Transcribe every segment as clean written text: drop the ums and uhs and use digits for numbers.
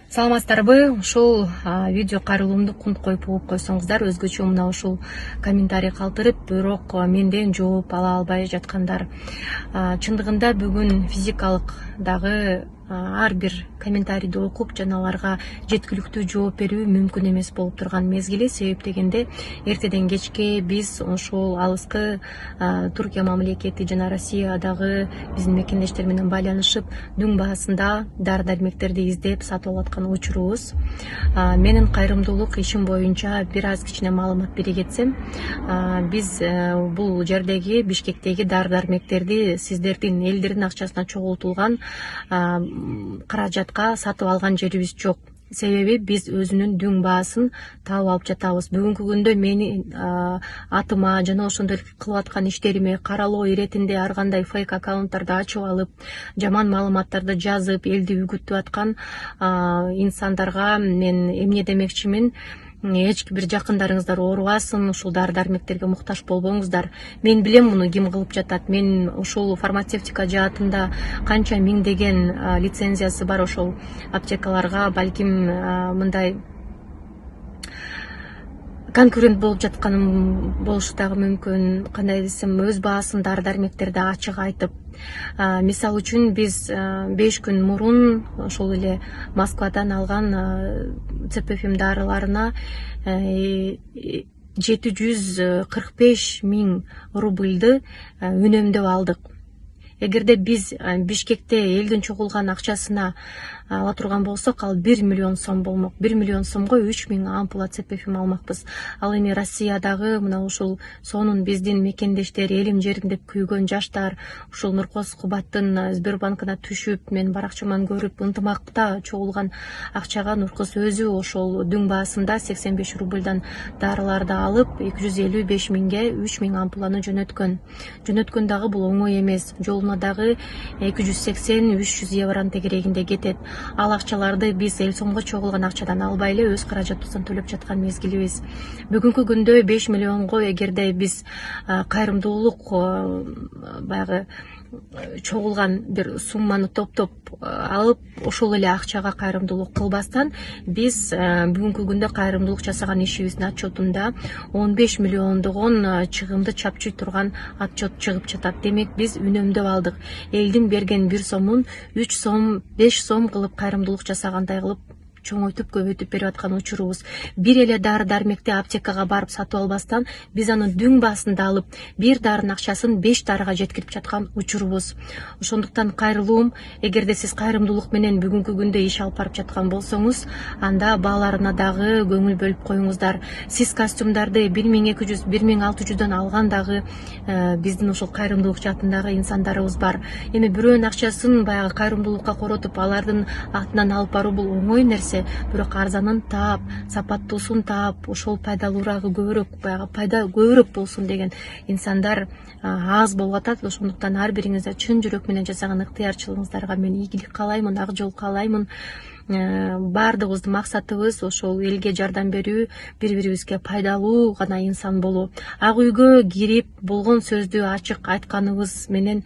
Саламатсыздарбы? Ушул видео кайрылуумду кунт коюп угуп койсоңуздар, өзгөчө мына ушул комментарий калтырып, бирок менден жооп ала албай жаткандар. Чындыгында бүгүн физикалык дагы ар бир комментарийди окуп жана аларга жеткиликтүү жооп берүү мүмкүн эмес болуп турган мезгили. Себеп дегенде эртеден кечке биз ошол алыскы Туркия мамлекети жана Россиядагы биздин мекендештер менен байланышып, дүң баасында дары-дармектерди издеп сатып алып аткан учурубуз. Менин кайрымдуулук ишим боюнча бир аз кичине маалымат бере кетсем, биз бул жердеги Бишкектеги дары-дармектерди сиздердин элдердин акчасына чогултулган каражатка сатып алган жерибиз жок. Себеби биз өзүнүн дүң баасын таап алып жатабыз. Бүгүнкү күндө мени атыма жана ошондой кылып аткан иштериме каралоо иретинде ар кандай фейк аккаунттарды ачып алып, жаман маалыматтарды жазып, элди үгүттүп аткан инсандарга мен эмне демекчимин? Эч бир жакындарыңыздар оорубасын, ушул дары-дармектерге муктаж болбоңуздар. Мен билем муну ким кылып жатат. Мен ушул фармацевтика жаатында канча миңдеген лицензиясы бар ошол аптекаларга балким мындай конкурент болуп жатканым болушу дагы мүмкүн. Кандай десем, өз баасын дары-дармектерди ачык айтып, мисалы үчүн биз 5 күн мурун ошол эле Москвадан алган ЦПФМ дарыларына 745 000 рубльды үнөмдөп алдык. Эгерде биз Бишкекте элдин чогулган акчасына ала турган болсок, ал 1 миллион сом болмок. 1 миллион сомго 3000 ампула ЦПФМ алмакпыз. Ал эми Россиядагы мына ушул сонун биздин мекендештер, элим жерим деп күйгөн жаштар, ушул Нуркос Кубаттын Сбербанкына түшүп, мен баракчаман көрүп ынтымакта чогулган акчага Нуркос өзү ошол дүң баасында 85 рубльдан дарыларды алып, 255 000ге 3000 ампуланы жөнөткөн. Жөнөткөн дагы бул оңой эмес. Жолуна дагы 280-300 евронун тегерегинде кетет. Ал акчаларды биз эл сомго чогулган акчадан албай эле өз каражатыбыздан төлөп жаткан мезгилибиз. Бүгүнкү күндө 5 миллионго эгерде биз кайрымдуулук баягы чогулган бир сумманы топтоп алып, ошол эле акчага кайрымдуулук кылбастан, биз бүгүнкү күндө кайрымдуулук жасаган ишибиздин отчетунда 15 миллиондогон чыгымды чапчый турган отчет чыгып жатат. Демек биз үнөмдөп алдык. Элдин берген 1 сомун 3 сом, 5 сом кылып кайрымдуулук жасагандай кылып чоңойтуп көбөйтүп берип аткан учурубуз. Бир эле дары-дармекти аптекага барып сатып албастан, биз аны дүң баасында алып, бир дарынын акчасын 5 дарыга жеткирип жаткан учурубуз. Ошондуктан кайрылуум, эгерде сиз кайрымдуулук менен бүгүнкү күндө иш алып барып жаткан болсоңуз, анда бааларына дагы көңүл бөлүп коюңуздар. Сиз костюмдарды 1200, 1600дан алган дагы биздин ошол кайрымдуулук жаатындагы инсандарыбыз бар. Эми бирөөнүн акчасын баягы кайрымдуулукка коротуп, алардын атынан алып баруу бул оңой нерсе. Бирок арзанын таап, сапаттуусун таап, ошол пайдалуурагы көбүрөөк, баягы пайда көбүрөөк болсун деген инсандар аз болуп атат. Ошондуктан ар бириңизде чын жүрөк менен жасаган ыктыярчылыгыңыздарга мен ийгилик каалаймын, ак жол каалаймын. Баардыгыбыздын максатыбыз ошол элге жардам берүү, бири-бирибизге пайдалуу гана инсан болуу. Ак үйгө кирип болгон сөздү ачык айтканыбыз менен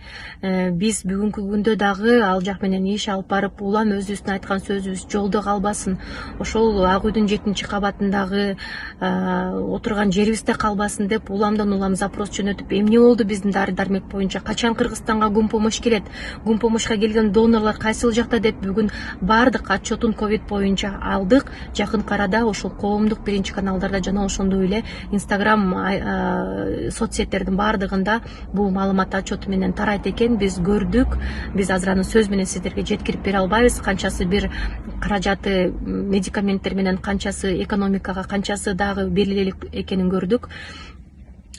биз бүгүнкү күндө дагы ал жак менен иш алып барып, улам өзүбүздүн айткан сөзүбүз жолдо калбасын. Ошол ак үйдүн 7-кабатындагы отурган жерибизде калбасын деп уламдан улам запрос жөнөтүп, эмне болду биздин дары-дармек боюнча, качан Кыргызстанга гум помощь келет, гум помощька келген донорлор кайсыл жакта деп бүгүн баардык отчетун ковид боюнча алдык. Жакын арада ошол коомдук биринчи каналдарда жана ошондой эле Инстаграм соцсеттердин баардыгында бул маалымат отчету менен тарайт экен. Биз көрдүк. Биз азыр аны сөз менен сиздерге жеткирип бере албайбыз. Канчасы бир каражаты медикаменттер менен, канчасы экономикага, канчасы дагы берилели экенин көрдүк.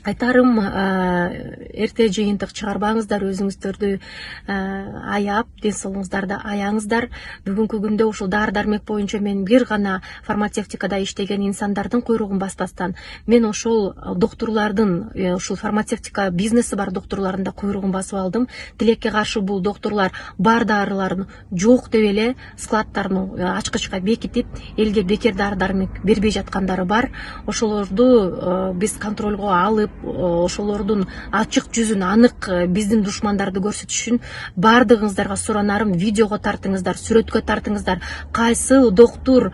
Айтарым, эрте жыйынтык чыгарбаңыздар, өзүңүздөрдү аяп, ден соолугуңуздарды аяңыздар. Бүгүнкү күндө ушул дары-дармек боюнча мен бир гана фармацевтикада иштеген инсандардын куйругун баспастан, мен ошол доктурлардын, ушул фармацевтика бизнеси бар доктурлардын да куйругун басып алдым. Тилекке каршы бул доктурлар бар дарыларын жок деп эле складдарын ачкычка бекитип, элге бекер дары-дармек бербей жаткандары бар. Ошолорду биз контролго алып, көрсөтүп, ошолордун ачык жүзүн, анык биздин душмандарды көрсөтүш үчүн баардыгыңыздарга суранарым, видеого тартыңыздар, сүрөткө тартыңыздар. Кайсы доктур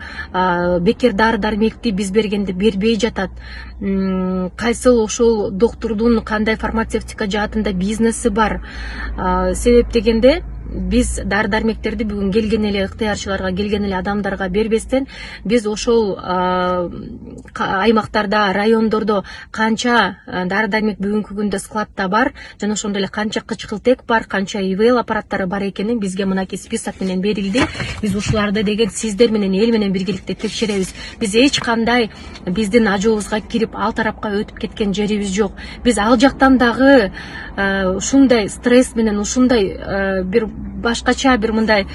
бекер дары дармекти биз бергенде бербей жатат, кайсы ошол доктурдун кандай фармацевтика жаатында бизнеси бар. Себеп дегенде биз дары дармектерди бүгүн келген эле ыктыярчыларга, келген эле адамдарга бербестен, биз ошол аймактарда, райондордо канча дары дармек бүгүнкү күндө складта бар, жана ошондой эле канча кычкылтек бар, канча ИВЛ аппараттары бар экенин бизге мынакей список менен берилди. Биз ушуларды деген сиздер менен, эл менен биргеликте текшеребиз. Биз эч кандай биздин ажообузга кирип ал тарапка өтүп кеткен жерибиз жок. Биз ал жактан дагы ушундай стресс менен, ушундай бир башкача бир мындай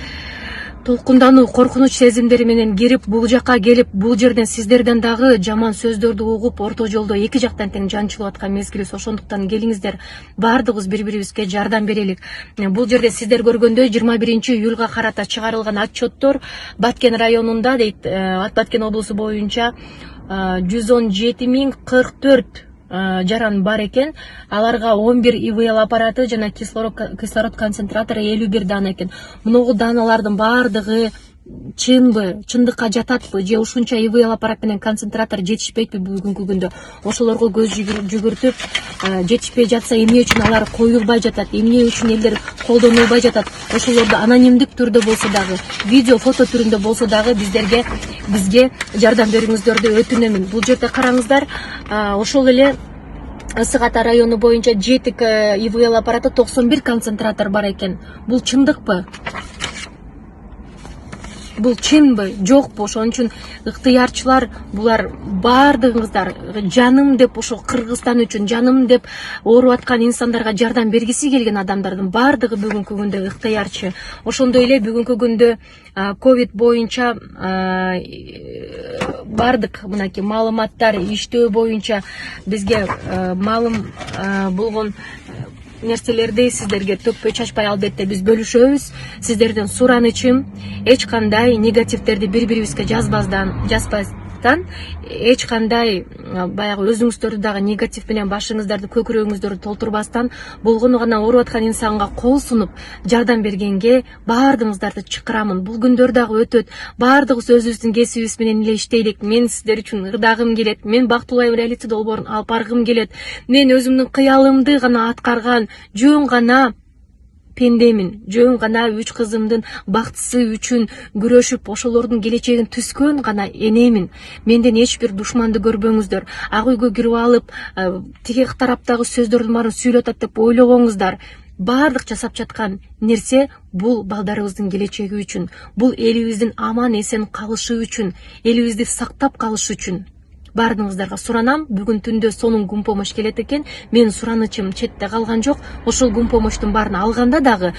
толкундануу, коркунуч сезимдери менен кирип, бул жака келип, бул жерден сиздерден дагы жаман сөздөрдү угуп, орто жолдо эки жактан тең жанчылып аткан мезгилибиз. Ошондуктан келиңиздер, баардыгыбыз бири-бирибизге жардам берелик. Бул жерде сиздер көргөндөй 21-июлга карата чыгарылган отчеттор Баткен районунда дейт, Баткен облусу боюнча 117.044 жаран бар экен. Аларга 11 ИВЛ аппараты жана кислород концентратору 51 дана экен. Мунугу даналардын баардыгы чынбы, чындыкка жататпы, же ушунча ИВЛ аппарат менен концентратор жетишпейби бүгүнкү күндө? Ошолорго көз жүгүртүп, жетишпей жатса эмне үчүн алар коюлбай жатат, эмне үчүн элдер колдонулбай жатат? Ошолорду анонимдик түрдө болсо дагы, видео, фото түрүндө болсо дагы бизге жардам бериңиздерди өтүнөмүн. Бул жерде караңыздар, ошол эле Ысык Ата району боюнча 7 ИВЛ аппараты, 91 концентратор бар экен. Бул чындыкпы? Бул чынбы, жокпу? Ошон үчүн ыктыярчылар, булар баардыгыңыздар жаным деп, ошо Кыргызстан үчүн жаным деп ооруп аткан инсандарга жардам бергиси келген адамдардын баардыгы бүгүнкү күндө ыктыярчы. Ошондой эле бүгүнкү күндө ковид боюнча бардык мынакей маалыматтар иштөө боюнча бизге маалым болгон нерселерди сиздерге төкпөй чачпай албетте биз бөлүшөбүз. Сиздерден суранычым, эч кандай негативдерди бири-бирибизге жазбастан, эч кандай баягы өзүңүздөрдү дагы негатив менен башыңыздарды, көкүрөгүңүздөрдү толтурбастан, болгону гана ооруп аткан инсанга кол сунуп жардам бергенге баардыгыңыздарды чакырамын. Бул күндөр дагы өтөт. Баардыгыбыз өзүбүздүн кесибибиз менен эле иштейлик. Мен сиздер үчүн ырдагым келет. Мен бактылуу реалити долбоорун алып баргым келет. Мен өзүмдүн кыялымды гана аткарган жөн гана пендемин, жөн гана 3 кызымдын бактысы үчүн күрөшүп, ошолордун келечегин түзгөн гана энемин. Менден эч бир душманды көрбөңүздөр. Ак үйгө кирип алып, тиги тараптагы сөздөрдүн баарын сүйлөп атат деп ойлогоңуздар. Баардык жасап жаткан нерсе бул балдарыбыздын келечеги үчүн, бул элибиздин аман эсен калышы үчүн, элибизди сактап калышы үчүн. Баардыгыңыздарга суранам. Бүгүн түндө сонун гум помощь келет экен. Менин суранычым четте калган жок. Ошол гум помощтун баарын алганда дагы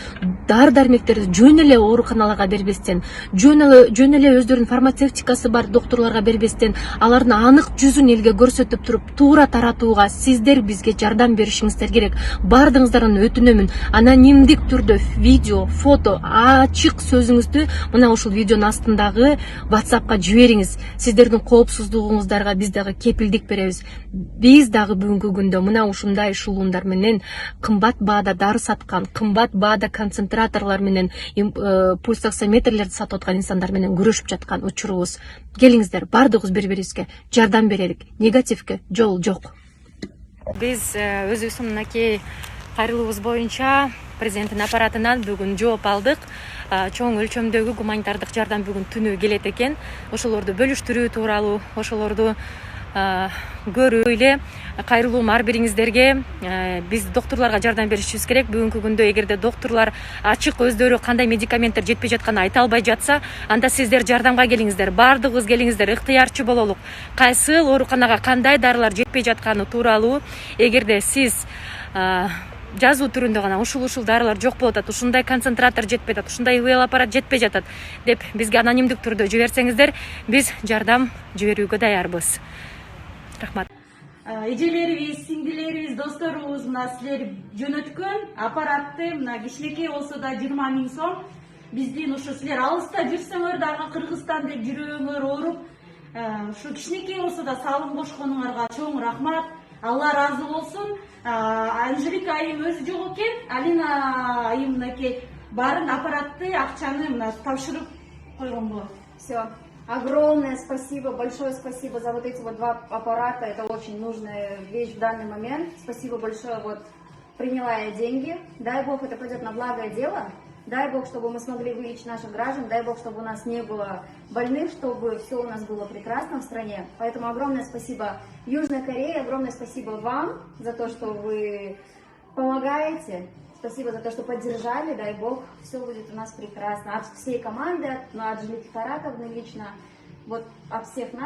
дары дармектерди жөн эле ооруканаларга бербестен, жөн эле өздөрүнүн фармацевтикасы бар доктурларга бербестен, алардын анык жүзүн элге көрсөтүп туруп, туура таратууга сиздер бизге жардам беришиңиздер керек. Баардыгыңыздардан өтүнөмүн. Анонимдик түрдө видео, фото, ачык сөзүңүздү мына ушул видеонун астындагы WhatsAppка жибериңиз. Сиздердин коопсуздугуңуздарга биз дагы кепилдик беребиз. Биз дагы бүгүнкү күндө мына ушундай шулуундар менен кымбат баада дары саткан, кымбат баада концентраторлор менен пульсоксиметрлерди сатып аткан инсандар менен күрөшүп жаткан учурубуз. Келиңиздер, баардыгыбыз бири-бирибизге жардам берелик. Негативге жол жок. Биз өзүбүздүн мынакей кайрылуубуз боюнча президенттин аппаратынан бүгүн жооп алдык. Чоң өлчөмдөгү гуманитардык жардам бүгүн түнү келет экен. Ошолорду бөлүштүрүү тууралуу, ошолорду көрүү эле кайрылуу ар бириңиздерге биз доктурларга жардам беришибиз керек. Бүгүнкү күндө эгерде доктурлар ачык өздөрү кандай медикаменттер жетпей жатканын айта албай жатса, анда сиздер жардамга келиңиздер. Баардыгыбыз келиңиздер, ыктыярчы бололук. Кайсы ооруканага кандай дарылар жетпей жатканы тууралуу эгерде сиз жазуу түрүндө гана ушул дарылар жок болуп атат, ушундай концентратор жетпей атат, ушундай ИВЛ аппарат жетпей жатат деп бизге анонимдик түрдө жиберсеңиздер, биз жардам жиберүүгө даярбыз. Рахмат. Эжелерибиз, сиңдилерибиз, досторубуз, мына силер жөнөткөн аппаратты, мына кичинекей болсо да 20 000 сом биздин ушу силер алыста жүрсөңөр дагы Кыргызстан деп жүрөгүңөр ооруп, ушу кичинекей болсо да салым кошконуңарга чоң рахмат. Алла разы болсун. Анжелика айым өзү жок экен, Алина айым мынакей барын аппаратты, акчаны мына тапшырып койгон болот. Все. Огромное спасибо, большое спасибо за вот эти вот 2 аппарата. Это очень нужная вещь в данный момент. Спасибо большое. Вот приняла я деньги. Дай Бог, это пойдет на благое дело. Дай Бог, чтобы мы смогли вылечить наших граждан. Дай Бог, чтобы у нас не было больных, чтобы все у нас было прекрасно в стране. Поэтому огромное спасибо Южной Корее, огромное спасибо вам за то, что вы помогаете. Спасибо за то, что поддержали. Дай Бог, все будет у нас прекрасно. От всей команды, от Анжелики Кайратовны лично, вот от всех нас.